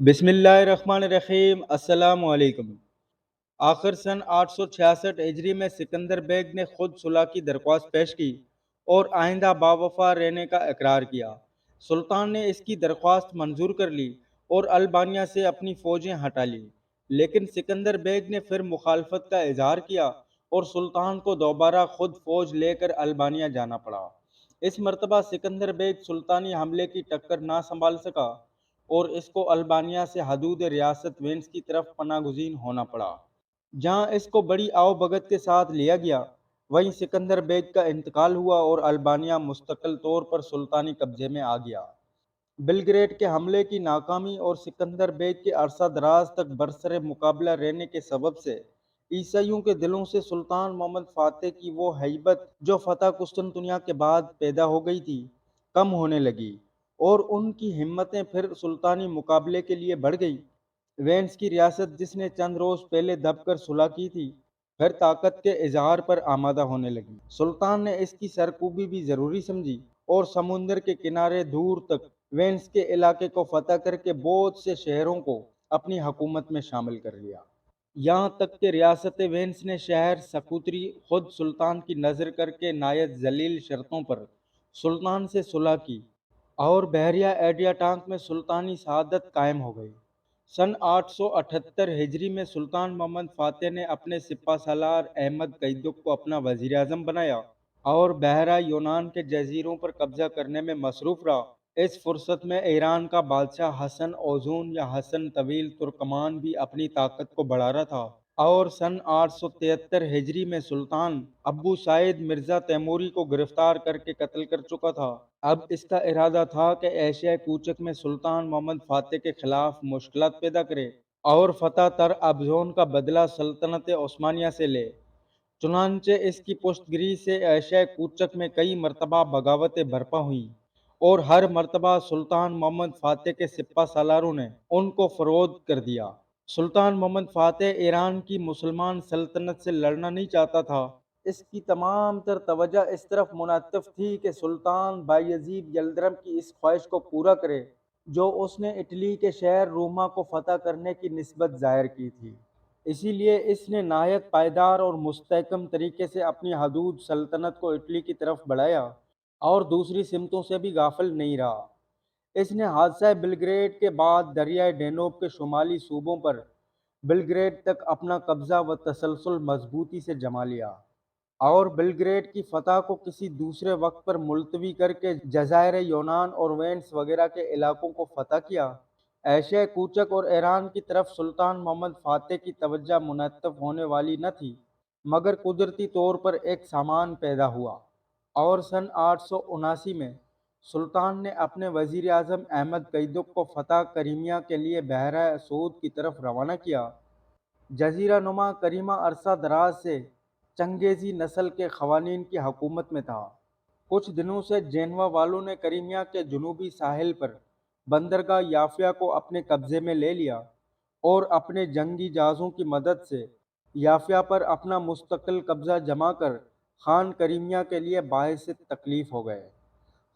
بسم اللہ الرحمن الرحیم۔ السلام علیکم۔ آخر سن 866 ہجری میں سکندر بیگ نے خود صلح کی درخواست پیش کی اور آئندہ باوفا رہنے کا اقرار کیا۔ سلطان نے اس کی درخواست منظور کر لی اور البانیہ سے اپنی فوجیں ہٹا لی، لیکن سکندر بیگ نے پھر مخالفت کا اظہار کیا اور سلطان کو دوبارہ خود فوج لے کر البانیہ جانا پڑا۔ اس مرتبہ سکندر بیگ سلطانی حملے کی ٹکر نہ سنبھال سکا اور اس کو البانیہ سے حدود ریاست وینس کی طرف پناہ گزین ہونا پڑا، جہاں اس کو بڑی آؤ بگت کے ساتھ لیا گیا۔ وہیں سکندر بیگ کا انتقال ہوا اور البانیہ مستقل طور پر سلطانی قبضے میں آ گیا۔ بلگریڈ کے حملے کی ناکامی اور سکندر بیگ کے عرصہ دراز تک برسر مقابلہ رہنے کے سبب سے عیسائیوں کے دلوں سے سلطان محمد فاتح کی وہ ہیبت جو فتح قسطنطنیہ کے بعد پیدا ہو گئی تھی کم ہونے لگی، اور ان کی ہمتیں پھر سلطانی مقابلے کے لیے بڑھ گئی۔ وینس کی ریاست، جس نے چند روز پہلے دب کر صلح کی تھی، پھر طاقت کے اظہار پر آمادہ ہونے لگی۔ سلطان نے اس کی سرکوبی بھی ضروری سمجھی اور سمندر کے کنارے دور تک وینس کے علاقے کو فتح کر کے بہت سے شہروں کو اپنی حکومت میں شامل کر لیا۔ یہاں تک کہ ریاست وینس نے شہر سکوتری خود سلطان کی نظر کر کے نہایت ذلیل شرطوں پر سلطان سے صلح کی اور بحیرہ ایڈریاٹک میں سلطانی سعادت قائم ہو گئی۔ سن 878 ہجری میں سلطان محمد فاتح نے اپنے سپہ سالار احمد قیدق کو اپنا وزیر اعظم بنایا اور بحیرہ یونان کے جزیروں پر قبضہ کرنے میں مصروف رہا۔ اس فرصت میں ایران کا بادشاہ حسن اوزون یا حسن طویل ترکمان بھی اپنی طاقت کو بڑھا رہا تھا اور سن 873 ہجری میں سلطان ابو سعید مرزا تیموری کو گرفتار کر کے قتل کر چکا تھا۔ اب اس کا ارادہ تھا کہ ایشیا کوچک میں سلطان محمد فاتح کے خلاف مشکلات پیدا کرے اور فتح تر ابزون کا بدلہ سلطنت عثمانیہ سے لے۔ چنانچہ اس کی پشت گیری سے ایشیا کوچک میں کئی مرتبہ بغاوتیں برپا ہوئیں اور ہر مرتبہ سلطان محمد فاتح کے سپہ سالاروں نے ان کو فروخت کر دیا۔ سلطان محمد فاتح ایران کی مسلمان سلطنت سے لڑنا نہیں چاہتا تھا۔ اس کی تمام تر توجہ اس طرف منعطف تھی کہ سلطان بایزید یلدرم کی اس خواہش کو پورا کرے جو اس نے اٹلی کے شہر روما کو فتح کرنے کی نسبت ظاہر کی تھی۔ اسی لیے اس نے نہایت پائیدار اور مستحکم طریقے سے اپنی حدود سلطنت کو اٹلی کی طرف بڑھایا اور دوسری سمتوں سے بھی غافل نہیں رہا۔ اس نے حادثہ بلگریڈ کے بعد دریائے ڈینوب کے شمالی صوبوں پر بلگریڈ تک اپنا قبضہ و تسلسل مضبوطی سے جما لیا اور بلگریڈ کی فتح کو کسی دوسرے وقت پر ملتوی کر کے جزائر یونان اور وینس وغیرہ کے علاقوں کو فتح کیا۔ ایشیا کوچک اور ایران کی طرف سلطان محمد فاتح کی توجہ منعطف ہونے والی نہ تھی، مگر قدرتی طور پر ایک سامان پیدا ہوا اور سن 879 میں سلطان نے اپنے وزیر اعظم احمد قیدق کو فتح کریمیا کے لیے بحیرہ اسود کی طرف روانہ کیا۔ جزیرہ نما کریمہ عرصہ دراز سے چنگیزی نسل کے قوانین کی حکومت میں تھا۔ کچھ دنوں سے جینوا والوں نے کریمیا کے جنوبی ساحل پر بندرگاہ یافیا کو اپنے قبضے میں لے لیا اور اپنے جنگی جہازوں کی مدد سے یافیا پر اپنا مستقل قبضہ جما کر خان کریمیا کے لیے باعث تکلیف ہو گئے۔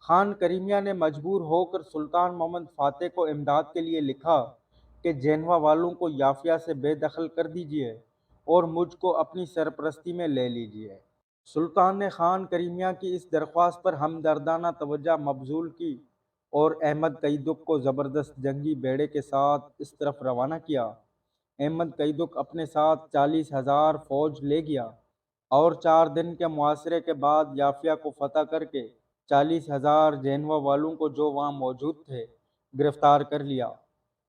خان کریمیا نے مجبور ہو کر سلطان محمد فاتح کو امداد کے لیے لکھا کہ جینوا والوں کو یافیا سے بے دخل کر دیجیے اور مجھ کو اپنی سرپرستی میں لے لیجیے۔ سلطان نے خان کریمیا کی اس درخواست پر ہمدردانہ توجہ مبذول کی اور احمد قیدق کو زبردست جنگی بیڑے کے ساتھ اس طرف روانہ کیا۔ احمد قیدق اپنے ساتھ 40,000 فوج لے گیا اور 4 دن کے محاصرے کے بعد یافیا کو فتح کر کے 40,000 جینوا والوں کو جو وہاں موجود تھے گرفتار کر لیا۔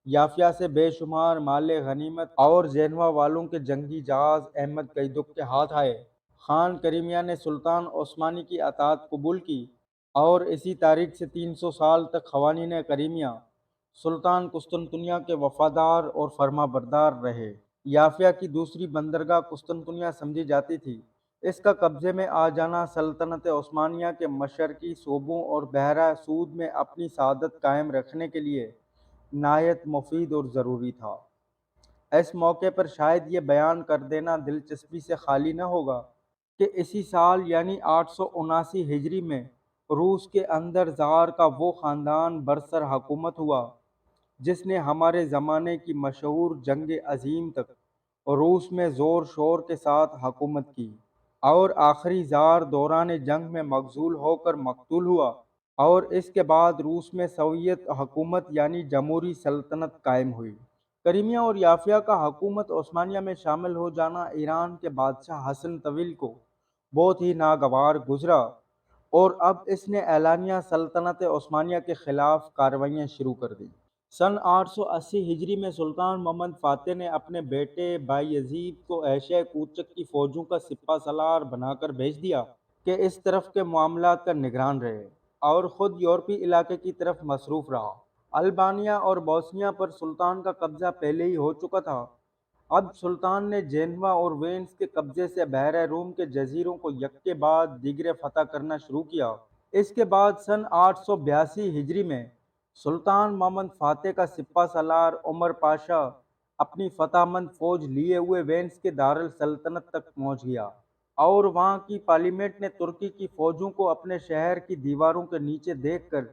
یافیا سے بے شمار مال غنیمت اور جینوا والوں کے جنگی جہاز احمد قیدق کے ہاتھ آئے۔ خان کریمیا نے سلطان عثمانی کی اطاعت قبول کی اور اسی تاریخ سے 300 سال تک قوانین کریمیا سلطان قسطنطنیہ کے وفادار اور فرما بردار رہے۔ یافیا کی دوسری بندرگاہ قسطنطنیہ سمجھی جاتی تھی۔ اس کا قبضے میں آ جانا سلطنت عثمانیہ کے مشرقی صوبوں اور بحیرہ اسود میں اپنی سعادت قائم رکھنے کے لیے نہایت مفید اور ضروری تھا۔ اس موقع پر شاید یہ بیان کر دینا دلچسپی سے خالی نہ ہوگا کہ اسی سال یعنی 879 ہجری میں روس کے اندر زار کا وہ خاندان برسر حکومت ہوا جس نے ہمارے زمانے کی مشہور جنگ عظیم تک روس میں زور شور کے ساتھ حکومت کی، اور آخری زار دوران جنگ میں مغزول ہو کر مقتول ہوا، اور اس کے بعد روس میں سوویت حکومت یعنی جمہوری سلطنت قائم ہوئی۔ کرائمیا اور یافیا کا حکومت عثمانیہ میں شامل ہو جانا ایران کے بادشاہ حسن طویل کو بہت ہی ناگوار گزرا، اور اب اس نے اعلانیہ سلطنت عثمانیہ کے خلاف کارروائیاں شروع کر دیں۔ سن 880 ہجری میں سلطان محمد فاتح نے اپنے بیٹے بایزید کو ایشیا کوچک کی فوجوں کا سپہ سالار بنا کر بھیج دیا کہ اس طرف کے معاملات کا نگران رہے، اور خود یورپی علاقے کی طرف مصروف رہا۔ البانیہ اور بوسنیا پر سلطان کا قبضہ پہلے ہی ہو چکا تھا۔ اب سلطان نے جینوا اور وینس کے قبضے سے بحیرہ روم کے جزیروں کو یک کے بعد دیگرے فتح کرنا شروع کیا۔ اس کے بعد سن 882 ہجری میں سلطان محمد فاتح کا سپہ سالار عمر پاشا اپنی فتح مند فوج لیے ہوئے وینس کے دارالسلطنت تک پہنچ گیا، اور وہاں کی پارلیمنٹ نے ترکی کی فوجوں کو اپنے شہر کی دیواروں کے نیچے دیکھ کر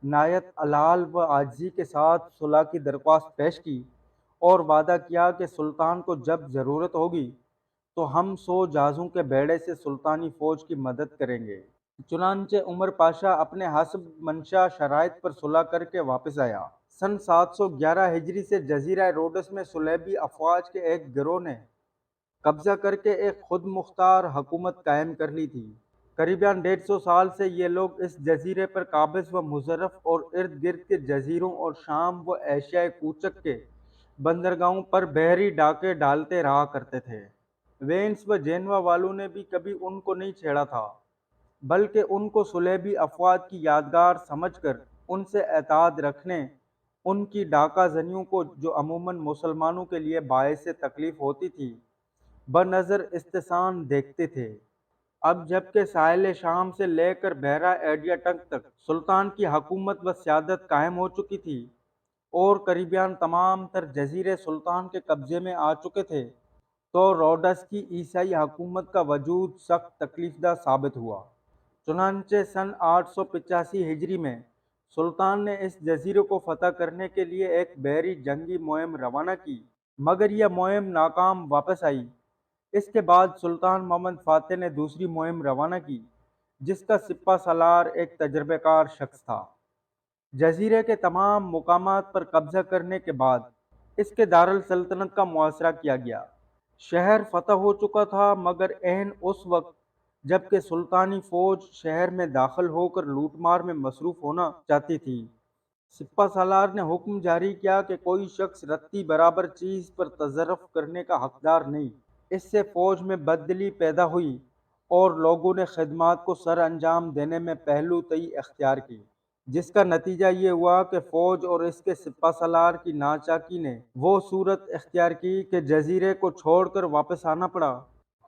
نہایت الحال و عاجزی کے ساتھ صلح کی درخواست پیش کی، اور وعدہ کیا کہ سلطان کو جب ضرورت ہوگی تو ہم 100 جہازوں کے بیڑے سے سلطانی فوج کی مدد کریں گے۔ چنانچہ عمر پاشا اپنے حسب منشا شرائط پر صلح کر کے واپس آیا۔ سن 711 ہجری سے جزیرہ روڈس میں صلیبی افواج کے ایک گروہ نے قبضہ کر کے ایک خود مختار حکومت قائم کر لی تھی۔ قریباً 150 سال سے یہ لوگ اس جزیرے پر قابض و مظفر اور ارد گرد کے جزیروں اور شام و ایشیا کوچک کے بندرگاہوں پر بحری ڈاکے ڈالتے رہا کرتے تھے۔ وینس و جینوا والوں نے بھی کبھی ان کو نہیں چھیڑا تھا، بلکہ ان کو صلیبی افواج کی یادگار سمجھ کر ان سے اتحاد رکھنے، ان کی ڈاکہ زنیوں کو جو عموماً مسلمانوں کے لیے باعث تکلیف ہوتی تھی بنظر استحسان دیکھتے تھے۔ اب جبکہ ساحل شام سے لے کر بحیرہ ایڈریاٹک تک سلطان کی حکومت و سیادت قائم ہو چکی تھی، اور قریباً تمام تر جزیرے سلطان کے قبضے میں آ چکے تھے، تو روڈس کی عیسائی حکومت کا وجود سخت تکلیف دہ ثابت ہوا۔ چنانچہ سن 885 ہجری میں سلطان نے اس جزیرے کو فتح کرنے کے لیے ایک بحری جنگی مہم روانہ کی، مگر یہ مہم ناکام واپس آئی۔ اس کے بعد سلطان محمد فاتح نے دوسری مہم روانہ کی، جس کا سپہ سالار ایک تجربہ کار شخص تھا۔ جزیرے کے تمام مقامات پر قبضہ کرنے کے بعد اس کے دارالسلطنت کا محاصرہ کیا گیا۔ شہر فتح ہو چکا تھا، مگر عین اس وقت جبکہ سلطانی فوج شہر میں داخل ہو کر لوٹ مار میں مصروف ہونا چاہتی تھی، سپہ سالار نے حکم جاری کیا کہ کوئی شخص رتی برابر چیز پر تصرف کرنے کا حقدار نہیں۔ اس سے فوج میں بددلی پیدا ہوئی، اور لوگوں نے خدمات کو سر انجام دینے میں پہلو طئی اختیار کی، جس کا نتیجہ یہ ہوا کہ فوج اور اس کے سپہ سالار کی ناچاکی نے وہ صورت اختیار کی کہ جزیرے کو چھوڑ کر واپس آنا پڑا،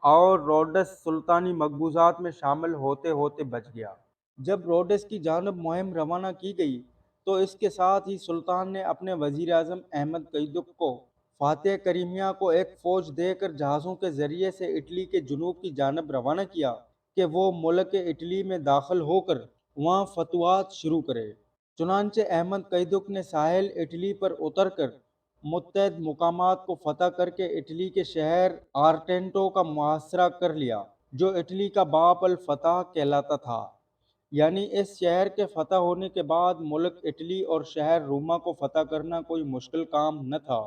اور روڈس سلطانی مقبوضات میں شامل ہوتے ہوتے بچ گیا۔ جب روڈس کی جانب مہم روانہ کی گئی تو اس کے ساتھ ہی سلطان نے اپنے وزیر اعظم احمد قیدق کو فاتح کرائمیا کو ایک فوج دے کر جہازوں کے ذریعے سے اٹلی کے جنوب کی جانب روانہ کیا کہ وہ ملک اٹلی میں داخل ہو کر وہاں فتوحات شروع کرے۔ چنانچہ احمد قیدق نے ساحل اٹلی پر اتر کر متعدد مقامات کو فتح کر کے اٹلی کے شہر آرٹینٹو کا محاصرہ کر لیا، جو اٹلی کا باب الفتح کہلاتا تھا۔ یعنی اس شہر کے فتح ہونے کے بعد ملک اٹلی اور شہر روما کو فتح کرنا کوئی مشکل کام نہ تھا۔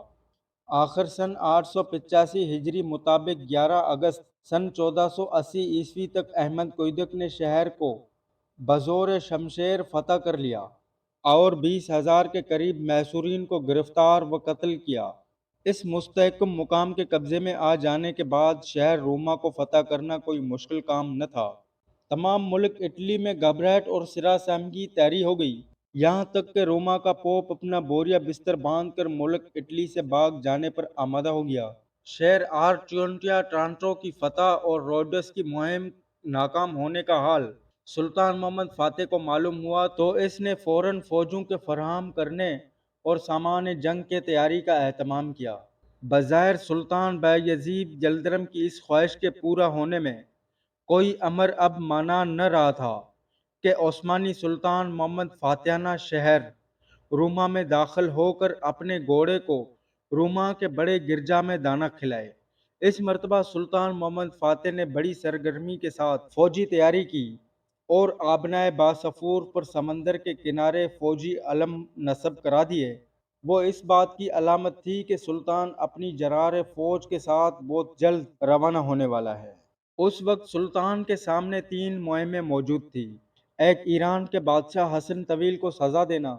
آخر سن 885 ہجری مطابق 11 اگست سن 1480 عیسوی تک احمد قیدق نے شہر کو بزور شمشیر فتح کر لیا، اور 20,000 کے قریب محصورین کو گرفتار و قتل کیا۔ اس مستحکم مقام کے قبضے میں آ جانے کے بعد شہر روما کو فتح کرنا کوئی مشکل کام نہ تھا۔ تمام ملک اٹلی میں گھبراہٹ اور سراسیمگی طاری ہو گئی، یہاں تک کہ روما کا پوپ اپنا بوریا بستر باندھ کر ملک اٹلی سے بھاگ جانے پر آمادہ ہو گیا۔ شہر آرٹینٹو ٹرانٹو کی فتح اور روڈس کی مہم ناکام ہونے کا حال سلطان محمد فاتح کو معلوم ہوا تو اس نے فوراً فوجوں کے فراہم کرنے اور سامان جنگ کے تیاری کا اہتمام کیا۔ بظاہر سلطان بایزید یلدرم کی اس خواہش کے پورا ہونے میں کوئی امر اب مانا نہ رہا تھا کہ عثمانی سلطان محمد فاتحانہ شہر روما میں داخل ہو کر اپنے گھوڑے کو روما کے بڑے گرجا میں دانا کھلائے۔ اس مرتبہ سلطان محمد فاتح نے بڑی سرگرمی کے ساتھ فوجی تیاری کی اور آبنائے باصفور پر سمندر کے کنارے فوجی علم نصب کرا دیے۔ وہ اس بات کی علامت تھی کہ سلطان اپنی جرار فوج کے ساتھ بہت جلد روانہ ہونے والا ہے۔ اس وقت سلطان کے سامنے تین مہمیں موجود تھیں۔ ایک، ایران کے بادشاہ حسن طویل کو سزا دینا،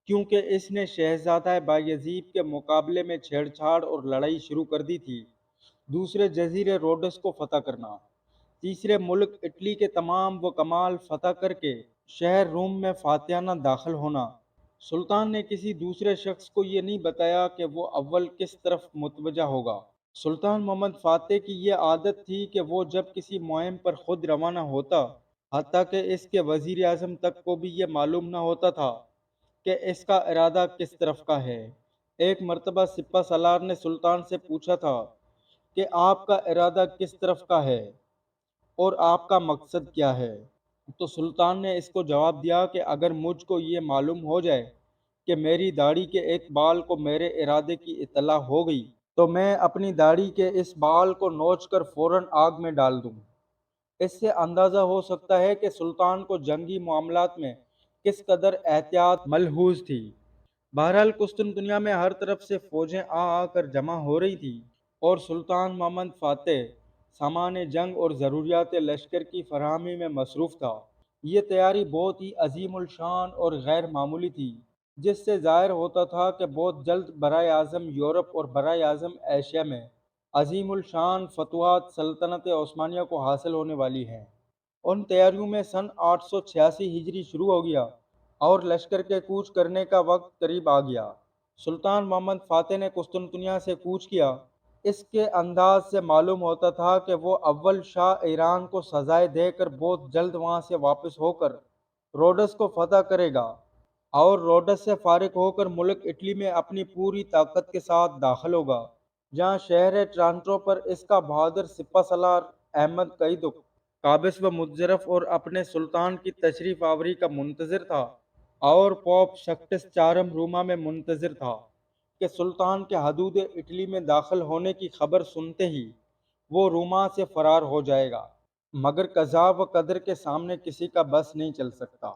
کیونکہ اس نے شہزادہ بایزید کے مقابلے میں چھیڑ چھاڑ اور لڑائی شروع کر دی تھی۔ دوسرے، جزیرے روڈس کو فتح کرنا۔ تیسرے، ملک اٹلی کے تمام وہ کمال فتح کر کے شہر روم میں فاتحانہ داخل ہونا۔ سلطان نے کسی دوسرے شخص کو یہ نہیں بتایا کہ وہ اول کس طرف متوجہ ہوگا۔ سلطان محمد فاتح کی یہ عادت تھی کہ وہ جب کسی مہم پر خود روانہ ہوتا، حتیٰ کہ اس کے وزیر اعظم تک کو بھی یہ معلوم نہ ہوتا تھا کہ اس کا ارادہ کس طرف کا ہے۔ ایک مرتبہ سپہ سالار نے سلطان سے پوچھا تھا کہ آپ کا ارادہ کس طرف کا ہے اور آپ کا مقصد کیا ہے؟ تو سلطان نے اس کو جواب دیا کہ اگر مجھ کو یہ معلوم ہو جائے کہ میری داڑھی کے ایک بال کو میرے ارادے کی اطلاع ہو گئی تو میں اپنی داڑھی کے اس بال کو نوچ کر فوراً آگ میں ڈال دوں۔ اس سے اندازہ ہو سکتا ہے کہ سلطان کو جنگی معاملات میں کس قدر احتیاط ملحوظ تھی۔ بہرحال قسطنطنیہ میں ہر طرف سے فوجیں آ کر جمع ہو رہی تھیں اور سلطان محمد فاتح سامان جنگ اور ضروریات لشکر کی فراہمی میں مصروف تھا۔ یہ تیاری بہت ہی عظیم الشان اور غیر معمولی تھی، جس سے ظاہر ہوتا تھا کہ بہت جلد برائے اعظم یورپ اور برائے اعظم ایشیا میں عظیم الشان فتوحات سلطنت عثمانیہ کو حاصل ہونے والی ہیں۔ ان تیاریوں میں سن 886 ہجری شروع ہو گیا اور لشکر کے کوچ کرنے کا وقت قریب آ گیا۔ سلطان محمد فاتح نے قسطنطنیہ سے کوچ کیا۔ اس کے انداز سے معلوم ہوتا تھا کہ وہ اول شاہ ایران کو سزائے دے کر بہت جلد وہاں سے واپس ہو کر روڈس کو فتح کرے گا اور روڈس سے فارغ ہو کر ملک اٹلی میں اپنی پوری طاقت کے ساتھ داخل ہوگا، جہاں شہر ٹرانٹو پر اس کا بہادر سپہ سالار احمد قائد قابس و متظرف اور اپنے سلطان کی تشریف آوری کا منتظر تھا، اور پوپ سکٹس چارم روما میں منتظر تھا کہ سلطان کے حدود اٹلی میں داخل ہونے کی خبر سنتے ہی وہ روما سے فرار ہو جائے گا، مگر قضا و قدر کے سامنے کسی کا بس نہیں چل سکتا۔